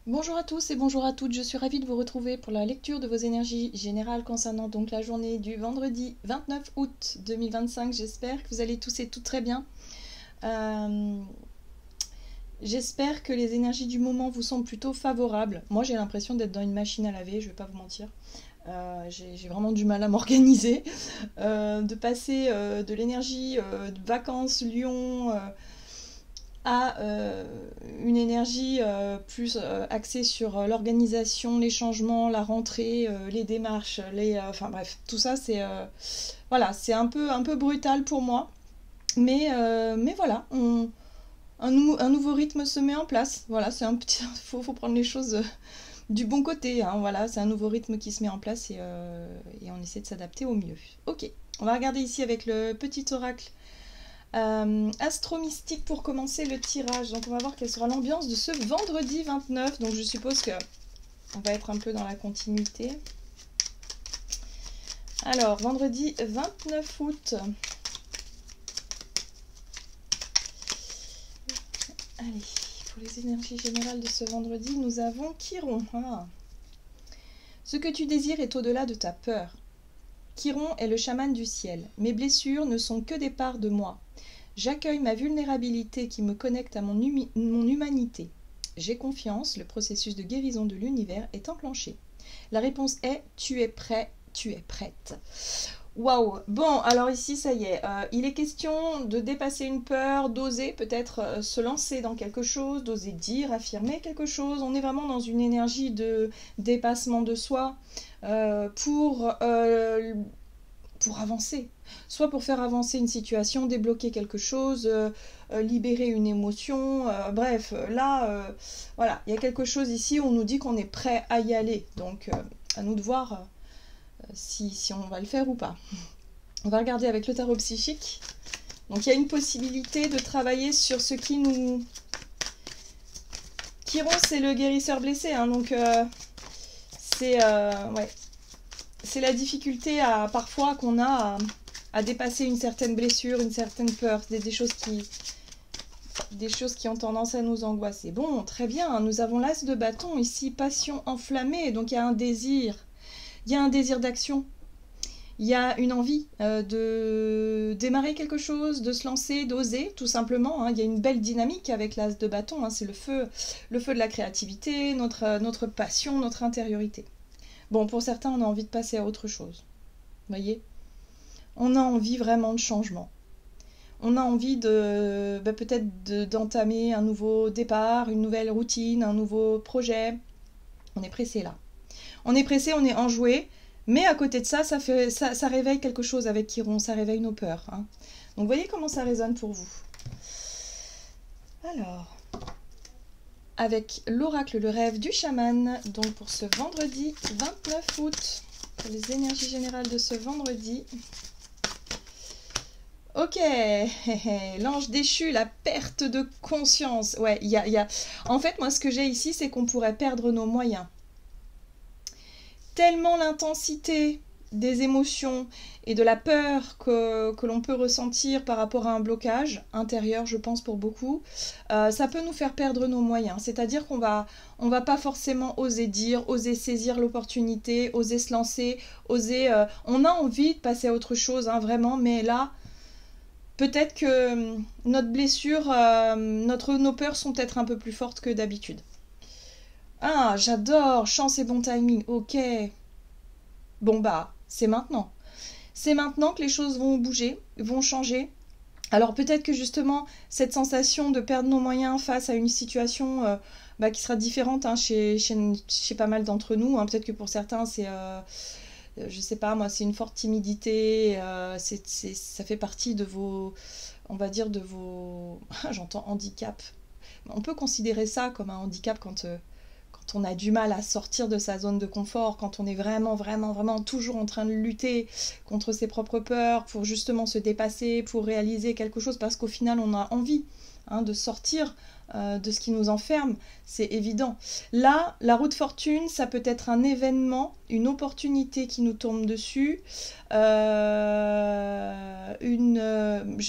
Bonjour à tous et bonjour à toutes, je suis ravie de vous retrouver pour la lecture de vos énergies générales concernant donc la journée du vendredi 29 août 2025. J'espère que vous allez tous et toutes très bien. J'espère que les énergies du moment vous semblent plutôt favorables. Moi j'ai l'impression d'être dans une machine à laver, je vais pas vous mentir. J'ai vraiment du mal à m'organiser. De passer de l'énergie de vacances, Lyon, à une énergie plus axée sur l'organisation, les changements, la rentrée, les démarches, enfin bref, tout ça c'est voilà, c'est un peu brutal pour moi, mais voilà, un nouveau rythme se met en place. Voilà, c'est un petit, faut prendre les choses du bon côté, hein, voilà, c'est un nouveau rythme qui se met en place et on essaie de s'adapter au mieux. Ok, on va regarder ici avec le petit oracle Astro Mystique pour commencer le tirage. Donc on va voir quelle sera l'ambiance de ce vendredi 29. Donc je suppose que on va être un peu dans la continuité. Alors vendredi 29 août. Allez, pour les énergies générales de ce vendredi, nous avons Chiron. Ah. Ce que tu désires est au-delà de ta peur. Chiron est le chaman du ciel. Mes blessures ne sont que des parts de moi. J'accueille ma vulnérabilité qui me connecte à mon humanité. J'ai confiance, le processus de guérison de l'univers est enclenché. La réponse est tu es prêt, tu es prête. Waouh. Bon, alors ici, ça y est. Il est question de dépasser une peur, d'oser peut-être se lancer dans quelque chose, d'oser dire, affirmer quelque chose. On est vraiment dans une énergie de dépassement de soi pour avancer. Soit pour faire avancer une situation, débloquer quelque chose, libérer une émotion. Bref, là, voilà, il y a quelque chose ici où on nous dit qu'on est prêt à y aller. Donc, à nous de voir si on va le faire ou pas. On va regarder avec le tarot psychique. Donc, il y a une possibilité de travailler sur ce qui nous... Chiron, c'est le guérisseur blessé, hein, donc c'est ouais. C'est la difficulté parfois qu'on a à dépasser une certaine blessure, une certaine peur, des choses qui ont tendance à nous angoisser. Bon, très bien, nous avons l'as de bâton ici, passion enflammée, donc il y a un désir d'action, il y a une envie de démarrer quelque chose, de se lancer, d'oser, tout simplement, hein. Il y a une belle dynamique avec l'as de bâton, hein. C'est le feu de la créativité, notre passion, notre intériorité. Bon, pour certains, on a envie de passer à autre chose. Vous voyez ? On a envie vraiment de changement. On a envie peut-être d'entamer un nouveau départ, une nouvelle routine, un nouveau projet. On est pressé là. On est pressé, on est enjoué, mais à côté de ça, ça réveille quelque chose avec Chiron, ça réveille nos peurs, hein. Donc voyez comment ça résonne pour vous. Alors, avec l'oracle, le rêve du chaman, donc pour ce vendredi 29 août, pour les énergies générales de ce vendredi. Ok, l'ange déchu, la perte de conscience. Ouais, il y a... En fait, moi, ce que j'ai ici, c'est qu'on pourrait perdre nos moyens. Tellement l'intensité des émotions et de la peur que l'on peut ressentir par rapport à un blocage intérieur, je pense pour beaucoup, ça peut nous faire perdre nos moyens. C'est-à-dire qu'on va pas forcément oser dire, oser saisir l'opportunité, oser se lancer, oser... on a envie de passer à autre chose, hein, vraiment, mais là... Peut-être que notre blessure, nos peurs sont peut-être un peu plus fortes que d'habitude. Ah, j'adore, chance et bon timing, ok. Bon bah, c'est maintenant. C'est maintenant que les choses vont bouger, vont changer. Alors peut-être que justement, cette sensation de perdre nos moyens face à une situation qui sera différente, hein, chez pas mal d'entre nous, hein. Peut-être que pour certains, c'est... je sais pas moi, c'est une forte timidité, ça fait partie de vos, on va dire de vos, j'entends handicap. On peut considérer ça comme un handicap quand on a du mal à sortir de sa zone de confort, quand on est vraiment, vraiment, vraiment toujours en train de lutter contre ses propres peurs pour justement se dépasser, pour réaliser quelque chose, parce qu'au final on a envie, hein, de sortir de ce qui nous enferme, c'est évident. Là, la roue de fortune, ça peut être un événement, une opportunité qui nous tombe dessus, je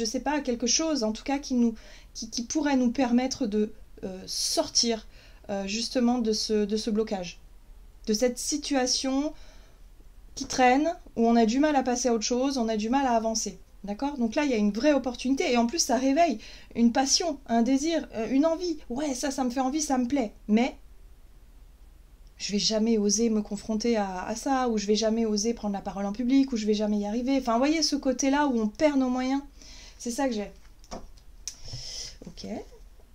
sais pas, quelque chose en tout cas qui pourrait nous permettre de sortir justement de ce blocage, de cette situation qui traîne, où on a du mal à passer à autre chose, on a du mal à avancer. D'accord? Donc là, il y a une vraie opportunité. Et en plus, ça réveille une passion, un désir, une envie. Ouais, ça me fait envie, ça me plaît. Mais je vais jamais oser me confronter à ça, ou je vais jamais oser prendre la parole en public, ou je vais jamais y arriver. Enfin, vous voyez ce côté-là où on perd nos moyens. C'est ça que j'ai. Ok.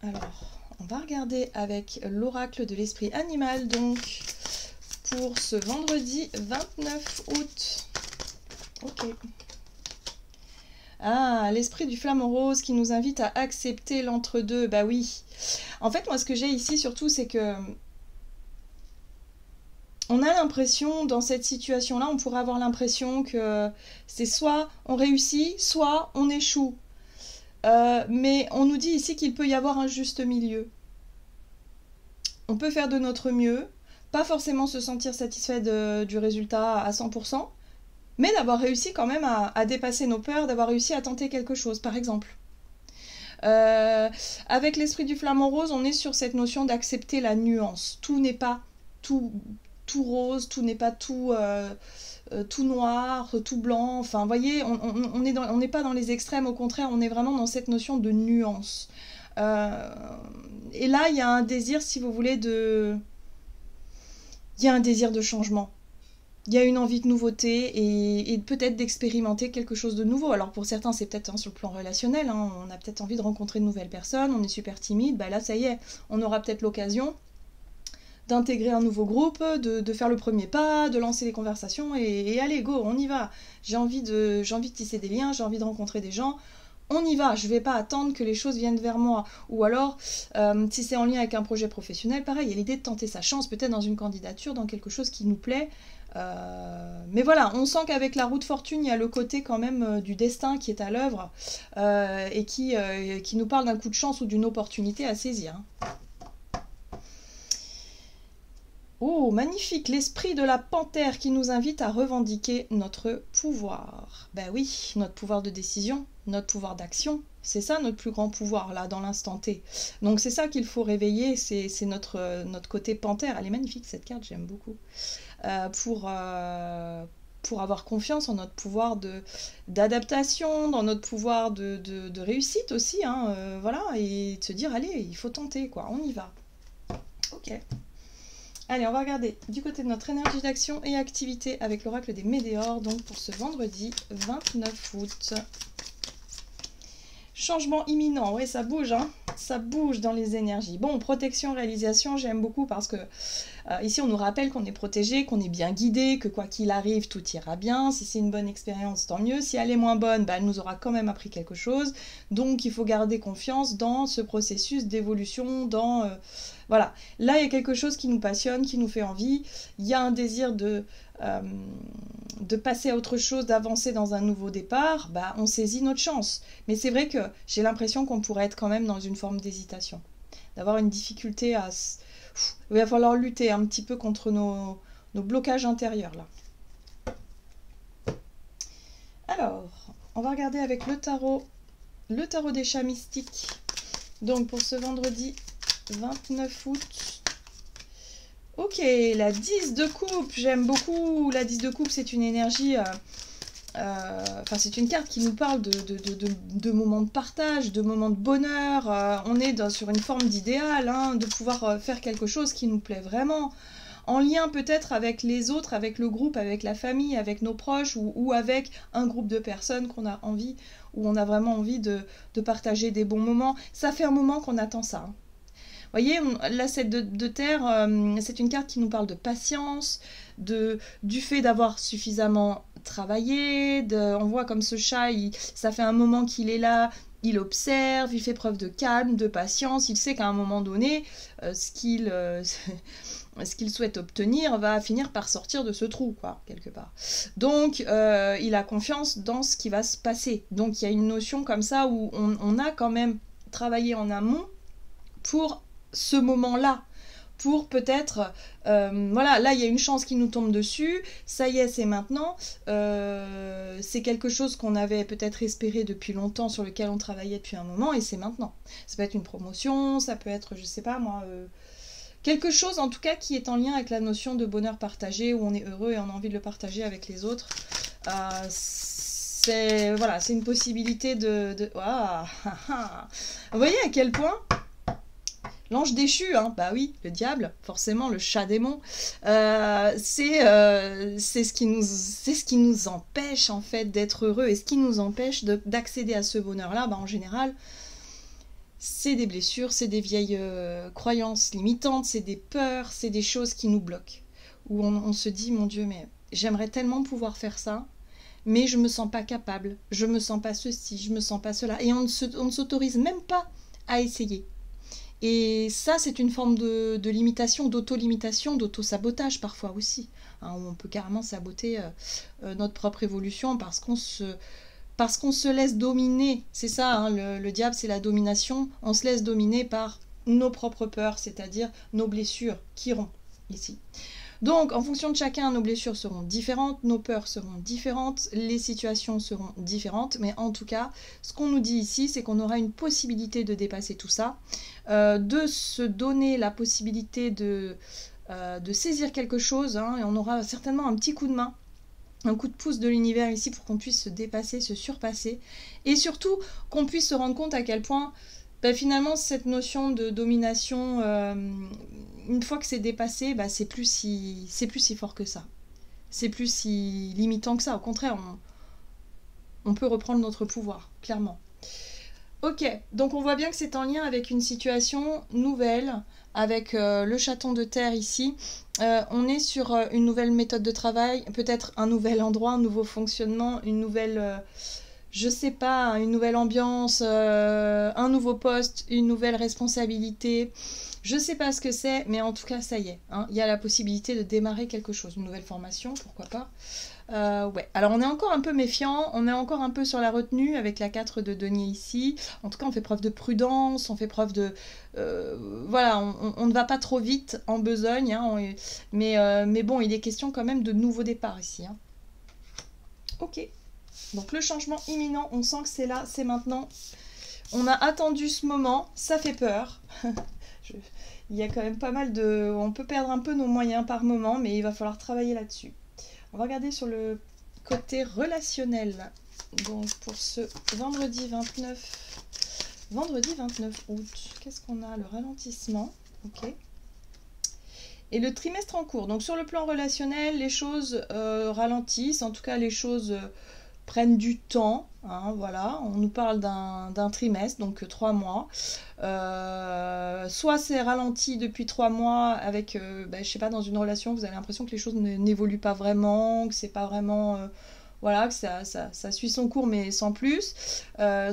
Alors, on va regarder avec l'oracle de l'esprit animal, donc, pour ce vendredi 29 août. Ok. Ah, l'esprit du flamant rose qui nous invite à accepter l'entre-deux. Bah oui. En fait, moi, ce que j'ai ici, surtout, c'est que on a l'impression, dans cette situation-là, on pourrait avoir l'impression que c'est soit on réussit, soit on échoue. Mais on nous dit ici qu'il peut y avoir un juste milieu. On peut faire de notre mieux, pas forcément se sentir satisfait du résultat à 100%, mais d'avoir réussi quand même à dépasser nos peurs, d'avoir réussi à tenter quelque chose, par exemple. Avec l'esprit du flamant rose, on est sur cette notion d'accepter la nuance. Tout n'est pas tout rose, tout n'est pas tout noir, tout blanc. Enfin, vous voyez, on n'est pas dans les extrêmes, au contraire, on est vraiment dans cette notion de nuance. Et là, il y a un désir, si vous voulez, il y a un désir de changement. Il y a une envie de nouveauté et peut-être d'expérimenter quelque chose de nouveau. Alors pour certains, c'est peut-être sur le plan relationnel, hein, on a peut-être envie de rencontrer de nouvelles personnes, on est super timide, bah là ça y est, on aura peut-être l'occasion d'intégrer un nouveau groupe, de faire le premier pas, de lancer les conversations et allez, go, on y va. J'ai envie de tisser des liens, j'ai envie de rencontrer des gens. On y va, je ne vais pas attendre que les choses viennent vers moi. Ou alors, si c'est en lien avec un projet professionnel, pareil, il y a l'idée de tenter sa chance, peut-être dans une candidature, dans quelque chose qui nous plaît. Mais voilà, on sent qu'avec la roue de fortune, il y a le côté quand même du destin qui est à l'œuvre et qui nous parle d'un coup de chance ou d'une opportunité à saisir. Oh, magnifique, l'esprit de la panthère qui nous invite à revendiquer notre pouvoir. Ben oui, notre pouvoir de décision, notre pouvoir d'action, c'est ça notre plus grand pouvoir là, dans l'instant T. Donc c'est ça qu'il faut réveiller, c'est notre côté panthère. Elle est magnifique cette carte, j'aime beaucoup. Pour avoir confiance en notre pouvoir d'adaptation, dans notre pouvoir de réussite aussi, hein, voilà, et de se dire, allez, il faut tenter, quoi, on y va. Ok. Allez, on va regarder du côté de notre énergie d'action et activité avec l'oracle des météores, donc pour ce vendredi 29 août. Changement imminent, oui, ça bouge, hein, ça bouge dans les énergies. Bon, protection, réalisation, j'aime beaucoup parce que ici on nous rappelle qu'on est protégé, qu'on est bien guidé, que quoi qu'il arrive, tout ira bien. Si c'est une bonne expérience, tant mieux. Si elle est moins bonne, bah, elle nous aura quand même appris quelque chose. Donc il faut garder confiance dans ce processus d'évolution, voilà. Là, il y a quelque chose qui nous passionne, qui nous fait envie. Il y a un désir de passer à autre chose, d'avancer dans un nouveau départ, bah, on saisit notre chance. Mais c'est vrai que j'ai l'impression qu'on pourrait être quand même dans une forme d'hésitation, d'avoir une difficulté à... Il va falloir lutter un petit peu contre nos blocages intérieurs, là. Alors, on va regarder avec le tarot des chats mystiques. Donc, pour ce vendredi 29 août... Ok, la 10 de coupe, j'aime beaucoup. La 10 de coupe, c'est une énergie... Enfin, c'est une carte qui nous parle de moments de partage, de moments de bonheur. On est sur une forme d'idéal, hein, de pouvoir faire quelque chose qui nous plaît vraiment. En lien peut-être avec les autres, avec le groupe, avec la famille, avec nos proches ou avec un groupe de personnes qu'on a envie, où on a vraiment envie de partager des bons moments. Ça fait un moment qu'on attend ça, hein. Vous voyez, là, cette de terre, c'est une carte qui nous parle de patience, du fait d'avoir suffisamment travaillé. On voit comme ce chat, ça fait un moment qu'il est là, il observe, il fait preuve de calme, de patience. Il sait qu'à un moment donné, ce qu'il souhaite obtenir va finir par sortir de ce trou, quoi, quelque part. Donc, il a confiance dans ce qui va se passer. Donc, il y a une notion comme ça où on a quand même travaillé en amont pour ce moment-là, pour peut-être, voilà, là il y a une chance qui nous tombe dessus, ça y est, c'est maintenant, c'est quelque chose qu'on avait peut-être espéré depuis longtemps, sur lequel on travaillait depuis un moment, et c'est maintenant. Ça peut être une promotion, ça peut être, je sais pas moi, quelque chose en tout cas qui est en lien avec la notion de bonheur partagé, où on est heureux et on a envie de le partager avec les autres. C'est voilà, c'est une possibilité Ah, ah, ah. Vous voyez à quel point l'ange déchu, hein, bah oui, le diable, forcément, le chat démon, c'est ce qui nous empêche en fait d'être heureux, et ce qui nous empêche d'accéder à ce bonheur-là, bah, en général, c'est des blessures, c'est des vieilles croyances limitantes, c'est des peurs, c'est des choses qui nous bloquent. Où on se dit, mon Dieu, mais j'aimerais tellement pouvoir faire ça, mais je me sens pas capable, je me sens pas ceci, je me sens pas cela, et on ne s'autorise même pas à essayer. Et ça, c'est une forme de limitation, d'auto-limitation, d'auto-sabotage parfois aussi, hein, où on peut carrément saboter notre propre évolution parce qu'on se laisse dominer. C'est ça, hein, le diable, c'est la domination. On se laisse dominer par nos propres peurs, c'est-à-dire nos blessures qui iront ici. Donc, en fonction de chacun, nos blessures seront différentes, nos peurs seront différentes, les situations seront différentes, mais en tout cas, ce qu'on nous dit ici, c'est qu'on aura une possibilité de dépasser tout ça, de se donner la possibilité de saisir quelque chose, hein, et on aura certainement un petit coup de main, un coup de pouce de l'univers ici pour qu'on puisse se dépasser, se surpasser, et surtout qu'on puisse se rendre compte à quel point bah, finalement cette notion de domination, une fois que c'est dépassé, bah, c'est plus si fort que ça. C'est plus si limitant que ça. Au contraire, on peut reprendre notre pouvoir, clairement. Ok, donc on voit bien que c'est en lien avec une situation nouvelle, avec le chaton de terre ici. On est sur une nouvelle méthode de travail, peut-être un nouvel endroit, un nouveau fonctionnement, une nouvelle... je sais pas, une nouvelle ambiance, un nouveau poste, une nouvelle responsabilité. Je sais pas ce que c'est, mais en tout cas, ça y est. Hein, il y a la possibilité de démarrer quelque chose. Une nouvelle formation, pourquoi pas. Ouais. Alors, on est encore un peu méfiant. On est encore un peu sur la retenue avec la 4 de denier ici. En tout cas, on fait preuve de prudence. On fait preuve de... voilà, on ne va pas trop vite en besogne. Hein, mais bon, il est question quand même de nouveaux départs ici. Hein. Ok. Donc le changement imminent, on sent que c'est là, c'est maintenant. On a attendu ce moment, ça fait peur. Il y a quand même pas mal de... On peut perdre un peu nos moyens par moment, mais il va falloir travailler là-dessus. On va regarder sur le côté relationnel. Donc pour ce vendredi 29 août, qu'est-ce qu'on a? Le ralentissement, ok. Et le trimestre en cours. Donc sur le plan relationnel, les choses ralentissent, en tout cas les choses... prennent du temps, hein, voilà, on nous parle d'un trimestre, donc 3 mois, soit c'est ralenti depuis 3 mois avec, je sais pas, dans une relation, vous avez l'impression que les choses n'évoluent pas vraiment, que c'est pas vraiment, voilà, que ça suit son cours mais sans plus,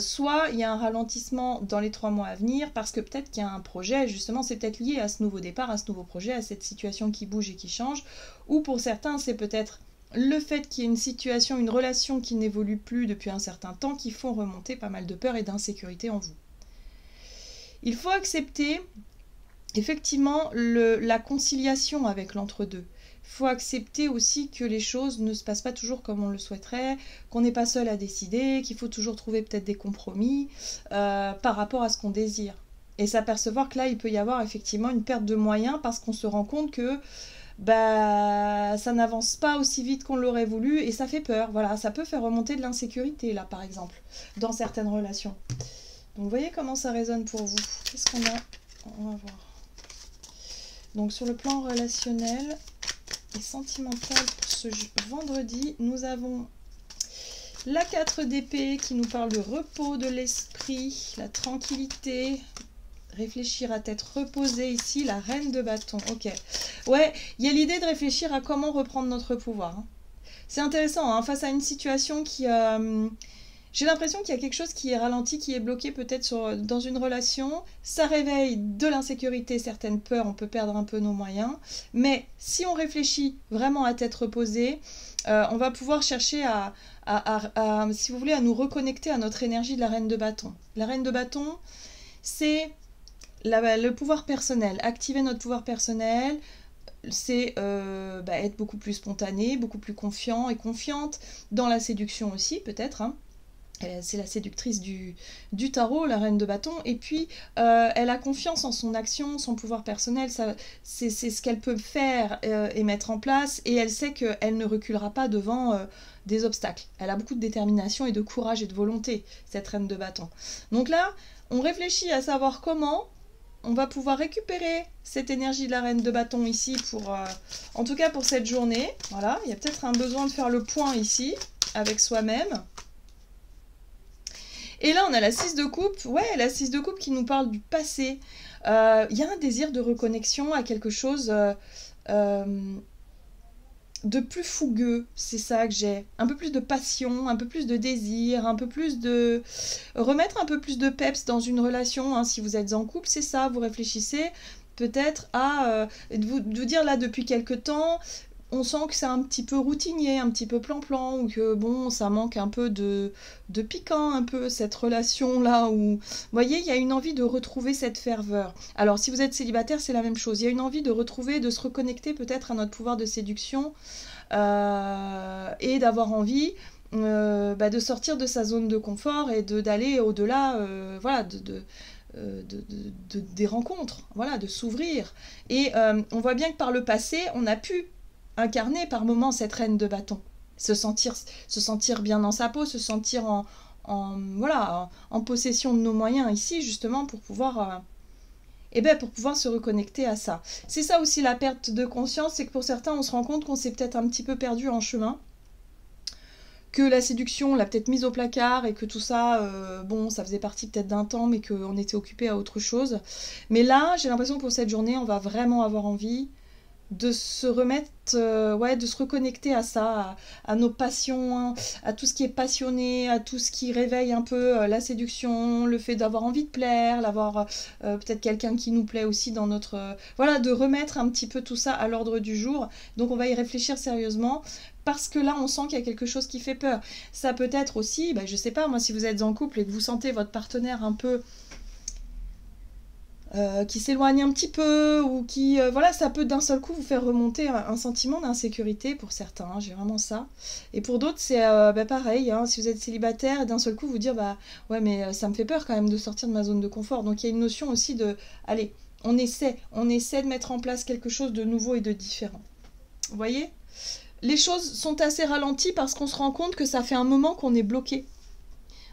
soit il y a un ralentissement dans les 3 mois à venir, parce que peut-être qu'il y a un projet, justement c'est peut-être lié à ce nouveau départ, à ce nouveau projet, à cette situation qui bouge et qui change, ou pour certains c'est peut-être le fait qu'il y ait une situation, une relation qui n'évolue plus depuis un certain temps, qui font remonter pas mal de peur et d'insécurité en vous. Il faut accepter effectivement la conciliation avec l'entre-deux. Il faut accepter aussi que les choses ne se passent pas toujours comme on le souhaiterait, qu'on n'est pas seul à décider, qu'il faut toujours trouver peut-être des compromis par rapport à ce qu'on désire. Et s'apercevoir que là, il peut y avoir effectivement une perte de moyens parce qu'on se rend compte que bah, ça n'avance pas aussi vite qu'on l'aurait voulu et ça fait peur. Voilà, ça peut faire remonter de l'insécurité, là, par exemple, dans certaines relations. Donc, vous voyez comment ça résonne pour vous. Qu'est-ce qu'on a? On va voir. Donc, sur le plan relationnel et sentimental, pour ce vendredi, nous avons la 4 d'épée qui nous parle de repos de l'esprit, la tranquillité, réfléchir à tête reposée ici, la reine de bâton. Ok. Ouais, il y a l'idée de réfléchir à comment reprendre notre pouvoir. Hein. C'est intéressant, hein, face à une situation qui... j'ai l'impression qu'il y a quelque chose qui est ralenti, qui est bloqué peut-être dans une relation. Ça réveille de l'insécurité, certaines peurs, on peut perdre un peu nos moyens. Mais si on réfléchit vraiment à tête reposée, on va pouvoir chercher si vous voulez, à nous reconnecter à notre énergie de la reine de bâton. La reine de bâton, c'est... le pouvoir personnel, activer notre pouvoir personnel, c'est être beaucoup plus spontané, beaucoup plus confiant et confiante dans la séduction aussi peut-être, hein. C'est la séductrice du tarot, la reine de bâton, et puis elle a confiance en son action, son pouvoir personnel, c'est ce qu'elle peut faire et mettre en place, et elle sait qu'elle ne reculera pas devant des obstacles. Elle a beaucoup de détermination et de courage et de volonté, cette reine de bâton. Donc là, on réfléchit à savoir comment on va pouvoir récupérer cette énergie de la reine de bâton ici, en tout cas pour cette journée. Voilà, il y a peut-être un besoin de faire le point ici, avec soi-même. Et là, on a la 6 de coupe. Ouais, la 6 de coupe qui nous parle du passé. Il y a un désir de reconnexion à quelque chose de plus fougueux. C'est ça que j'ai. Un peu plus de passion, un peu plus de désir, un peu plus de... Remettre un peu plus de peps dans une relation. Hein, si vous êtes en couple, c'est ça. Vous réfléchissez peut-être à... de vous dire là, depuis quelque temps... On sent que c'est un petit peu routinier, un petit peu plan-plan, ou que bon, ça manque un peu de piquant, un peu cette relation-là, où, vous voyez, il y a une envie de retrouver cette ferveur. Alors, si vous êtes célibataire, c'est la même chose. Il y a une envie de retrouver, de se reconnecter peut-être à notre pouvoir de séduction, et d'avoir envie de sortir de sa zone de confort et d'aller au-delà, voilà, des rencontres, voilà, de s'ouvrir. Et on voit bien que par le passé, on a pu incarner par moments cette reine de bâton, se sentir bien dans sa peau, se sentir voilà, en possession de nos moyens ici, justement, pour pouvoir se reconnecter à ça. C'est ça aussi la perte de conscience, c'est que pour certains, on se rend compte qu'on s'est peut-être un petit peu perdu en chemin, que la séduction l'a peut-être mise au placard et que tout ça, bon, ça faisait partie peut-être d'un temps, mais qu'on était occupé à autre chose. Mais là, j'ai l'impression que pour cette journée, on va vraiment avoir envie de se remettre, de se reconnecter à ça, à nos passions, à tout ce qui est passionné, à tout ce qui réveille un peu la séduction, le fait d'avoir envie de plaire, d'avoir peut-être quelqu'un qui nous plaît aussi dans notre... voilà, de remettre un petit peu tout ça à l'ordre du jour. Donc on va y réfléchir sérieusement, parce que là on sent qu'il y a quelque chose qui fait peur. Ça peut être aussi, je sais pas, moi si vous êtes en couple et que vous sentez votre partenaire un peu... qui s'éloigne un petit peu, ou qui... voilà, ça peut d'un seul coup vous faire remonter un sentiment d'insécurité pour certains, hein, j'ai vraiment ça. Et pour d'autres, c'est pareil, hein, si vous êtes célibataire, et d'un seul coup vous dire, ouais, mais ça me fait peur quand même de sortir de ma zone de confort. Donc il y a une notion aussi de, allez, on essaie de mettre en place quelque chose de nouveau et de différent. Vous voyez ? Les choses sont assez ralenties parce qu'on se rend compte que ça fait un moment qu'on est bloqué.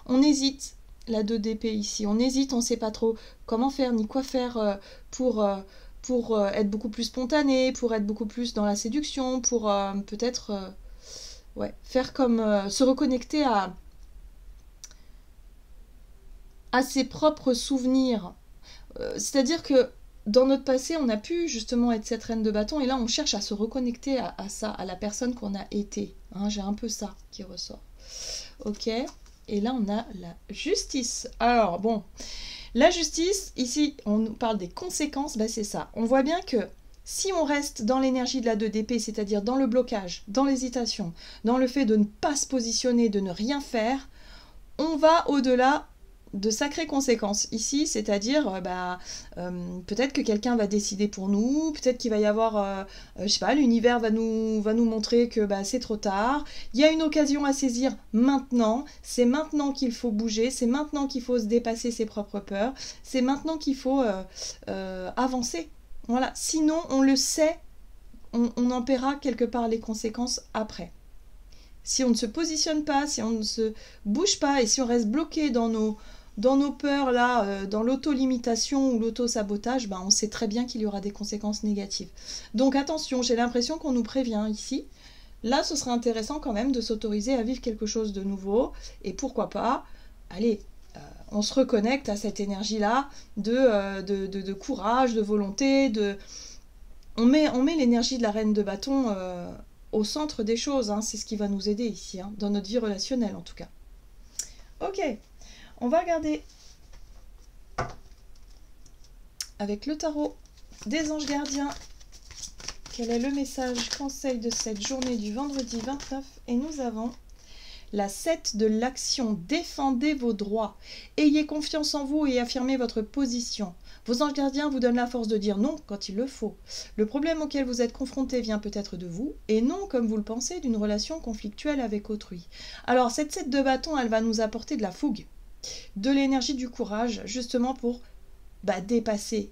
On hésite. La 2 d'épée ici, on hésite, on ne sait pas trop comment faire ni quoi faire pour être beaucoup plus spontané, pour être beaucoup plus dans la séduction, pour peut-être faire comme se reconnecter à ses propres souvenirs. C'est-à-dire que dans notre passé, on a pu justement être cette reine de bâton, et là on cherche à se reconnecter à ça, à la personne qu'on a été. Hein, j'ai un peu ça qui ressort. Ok. Et là, on a la justice. Alors, bon, la justice, ici, on nous parle des conséquences, c'est ça. On voit bien que si on reste dans l'énergie de la 2 d'épée, c'est-à-dire dans le blocage, dans l'hésitation, dans le fait de ne pas se positionner, de ne rien faire, on va au-delà de sacrées conséquences ici, c'est-à-dire peut-être que quelqu'un va décider pour nous, peut-être qu'il va y avoir, je sais pas, l'univers va nous montrer que c'est trop tard, il y a une occasion à saisir maintenant, c'est maintenant qu'il faut bouger, c'est maintenant qu'il faut se dépasser ses propres peurs, c'est maintenant qu'il faut avancer. Voilà, sinon on le sait, on en paiera quelque part les conséquences après. Si on ne se positionne pas, si on ne se bouge pas, et si on reste bloqué dans nos peurs, là, dans l'auto-limitation ou l'auto-sabotage, on sait très bien qu'il y aura des conséquences négatives. Donc attention, j'ai l'impression qu'on nous prévient ici. Là, ce serait intéressant quand même de s'autoriser à vivre quelque chose de nouveau. Et pourquoi pas, allez, on se reconnecte à cette énergie-là de courage, de volonté. On met l'énergie de la reine de bâton au centre des choses. Hein, c'est ce qui va nous aider ici, hein, dans notre vie relationnelle en tout cas. Ok. On va regarder avec le tarot des anges gardiens quel est le message conseil de cette journée du vendredi 29. Et nous avons la 7 de l'action. Défendez vos droits. Ayez confiance en vous et affirmez votre position. Vos anges gardiens vous donnent la force de dire non quand il le faut. Le problème auquel vous êtes confronté vient peut-être de vous, et non, comme vous le pensez, d'une relation conflictuelle avec autrui. Alors, cette 7 de bâton, elle va nous apporter de la fougue, de l'énergie, du courage, justement pour dépasser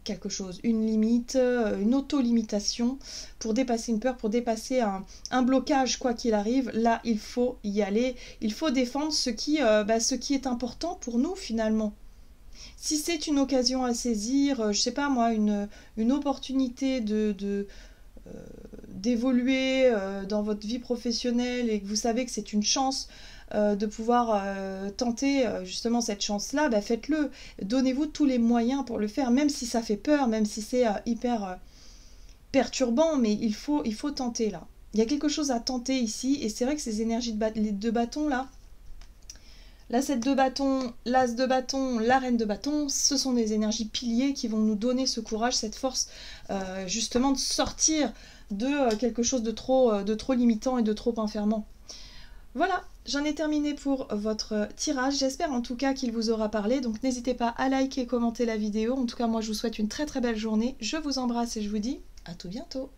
quelque chose, une limite, une auto-limitation, pour dépasser une peur, pour dépasser un blocage, quoi qu'il arrive. Là, il faut y aller, il faut défendre ce qui est important pour nous, finalement. Si c'est une occasion à saisir, je sais pas moi, une opportunité d'évoluer dans votre vie professionnelle et que vous savez que c'est une chance de pouvoir tenter justement cette chance-là, faites-le. Donnez-vous tous les moyens pour le faire, même si ça fait peur, même si c'est hyper perturbant, mais il faut tenter là. Il y a quelque chose à tenter ici, et c'est vrai que ces énergies les deux bâtons là, la 7 de bâton, l'as de bâton, la reine de bâton, ce sont des énergies piliers qui vont nous donner ce courage, cette force, justement de sortir de quelque chose de trop limitant et de trop enfermant. Voilà, j'en ai terminé pour votre tirage. J'espère en tout cas qu'il vous aura parlé. Donc n'hésitez pas à liker et commenter la vidéo. En tout cas, moi je vous souhaite une très très belle journée. Je vous embrasse et je vous dis à tout bientôt.